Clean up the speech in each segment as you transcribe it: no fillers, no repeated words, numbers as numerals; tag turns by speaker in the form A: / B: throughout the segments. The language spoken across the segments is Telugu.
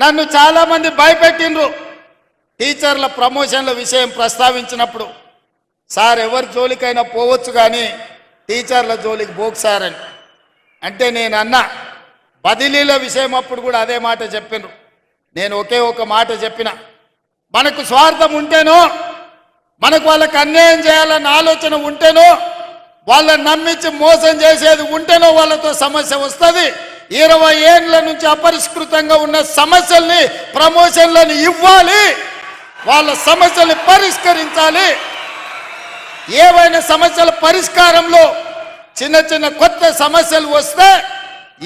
A: నన్ను చాలా మంది భయపెట్టిండ్రు టీచర్ల ప్రమోషన్ల విషయం ప్రస్తావించినప్పుడు. సార్ ఎవరి జోలికైనా పోవచ్చు కానీ టీచర్ల జోలికి పోకు సార్ అని అంటే నేను అన్నా. బదిలీల విషయం అప్పుడు కూడా అదే మాట చెప్పినారు. నేను ఒకే ఒక మాట చెప్పిన, మనకు స్వార్థం ఉంటేనో, మనకు వాళ్ళకి అన్యాయం చేయాలన్న ఆలోచన ఉంటేనో, వాళ్ళని నమ్మించి మోసం చేసేది ఉంటేనో వాళ్ళతో సమస్య వస్తుంది. 20 ఏళ్ల నుంచి అపరిష్కృతంగా ఉన్న సమస్యల్ని ప్రమోషన్లను ఇవ్వాలి, వాళ్ళ సమస్యల్ని పరిష్కరించాలి. ఏవైనా సమస్యల పరిష్కారంలో చిన్న చిన్న కొత్త సమస్యలు వస్తే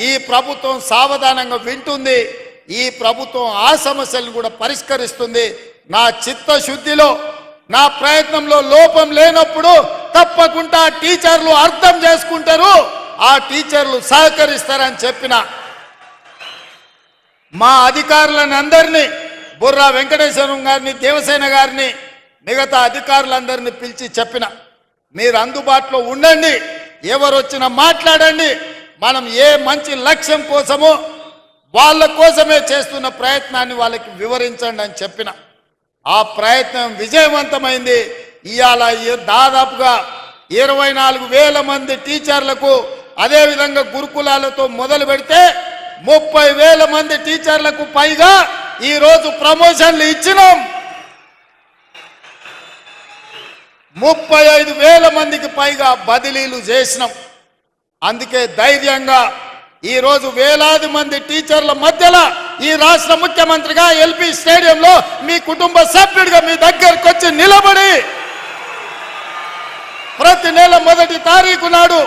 A: ఈ ప్రభుత్వం సావధానంగా వింటుంది. ఈ ప్రభుత్వం ఆ సమస్యలను కూడా పరిష్కరిస్తుంది. నా చిత్తశుద్ధిలో, నా ప్రయత్నంలో లోపం లేనప్పుడు తప్పకుండా టీచర్లు అర్థం చేసుకుంటారు, ఆ టీచర్లు సహకరిస్తారని చెప్పిన. మా అధికారులను అందరినీ, బుర్రా వెంకటేశ్వరం గారిని, దేవసేన గారిని, మిగతా అధికారులందరినీ పిలిచి చెప్పిన, మీరు అందుబాటులో ఉండండి, ఎవరు వచ్చినా మాట్లాడండి, మనం ఏ మంచి లక్ష్యం కోసమో వాళ్ళ కోసమే చేస్తున్న ప్రయత్నాన్ని వాళ్ళకి వివరించండి అని చెప్పిన. ఆ ప్రయత్నం విజయవంతమైంది. ఇవాళ దాదాపుగా 24,000 మంది టీచర్లకు, అదేవిధంగా గురుకులాలతో మొదలు పెడితే 30,000 మంది టీచర్లకు పైగా ఈరోజు ప్రమోషన్లు ఇచ్చినాం. 35,000 మందికి పైగా బదిలీలు చేసినాం. అందుకే ధైర్యంగా ఈరోజు వేలాది మంది టీచర్ల మధ్యలో ఈ రాష్ట్ర ముఖ్యమంత్రిగా ఎల్పీ స్టేడియంలో మీ కుటుంబ సభ్యుడిగా మీ దగ్గరకు వచ్చి నిలబడి ప్రతి నెల 1వ తారీఖు నాడు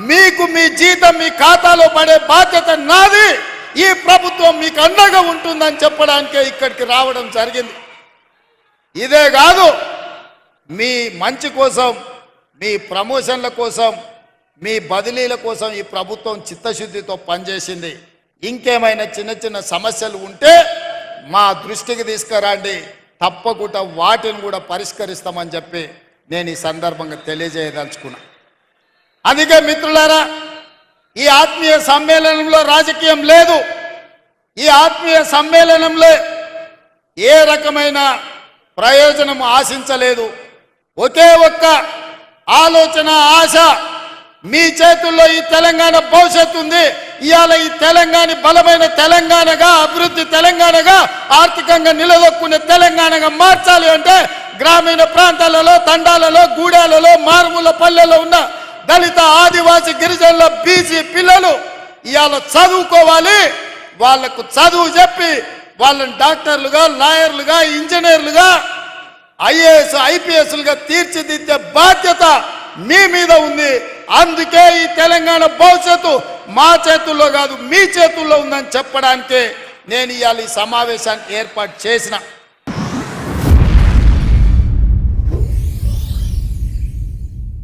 A: మీకు మీ జీతం మీ ఖాతాలో పడే బాధ్యత నాది, ఈ ప్రభుత్వం మీకు అండగా ఉంటుందని చెప్పడానికే ఇక్కడికి రావడం జరిగింది. ఇదే కాదు, మీ మంచి కోసం, మీ ప్రమోషన్ల కోసం, మీ బదిలీల కోసం ఈ ప్రభుత్వం చిత్తశుద్ధితో పనిచేసింది. ఇంకేమైనా చిన్న చిన్న సమస్యలు ఉంటే మా దృష్టికి తీసుకురండి, తప్పకుండా వాటిని కూడా పరిష్కరిస్తామని చెప్పి నేను ఈ సందర్భంగా తెలియజేయదలుచుకున్నా. అందుకే మిత్రులారా, ఈ ఆత్మీయ సమ్మేళనంలో రాజకీయం లేదు. ఈ ఆత్మీయ సమ్మేళనంలో ఏ రకమైన ప్రయోజనం ఆశించలేదు. ఒకే ఒక్క ఆలోచన, ఆశ, మీ చేతుల్లో ఈ తెలంగాణ భవిష్యత్తు ఉంది. ఇవాళ ఈ తెలంగాణ బలమైన తెలంగాణగా, అభివృద్ధి తెలంగాణగా, ఆర్థికంగా నిలదొక్కునే తెలంగాణగా మార్చాలి అంటే గ్రామీణ ప్రాంతాలలో, తండాలలో, గూడాలలో, మారుమూల పల్లెల్లో ఉన్న దళిత, ఆదివాసీ, గిరిజనుల, బీసీ పిల్లలు ఇవాళ చదువుకోవాలి. వాళ్లకు చదువు చెప్పి వాళ్ళని డాక్టర్లుగా, లాయర్లుగా, ఇంజనీర్లుగా, ఐఏఎస్, ఐపీఎస్లుగా తీర్చిదిద్దే బాధ్యత మీ మీద ఉంది. అందుకే ఈ తెలంగాణ భవిష్యత్తు మా చేతుల్లో కాదు, మీ చేతుల్లో ఉందని చెప్పడానికే నేను ఇవాళ ఈ సమావేశాన్ని ఏర్పాటు చేసిన.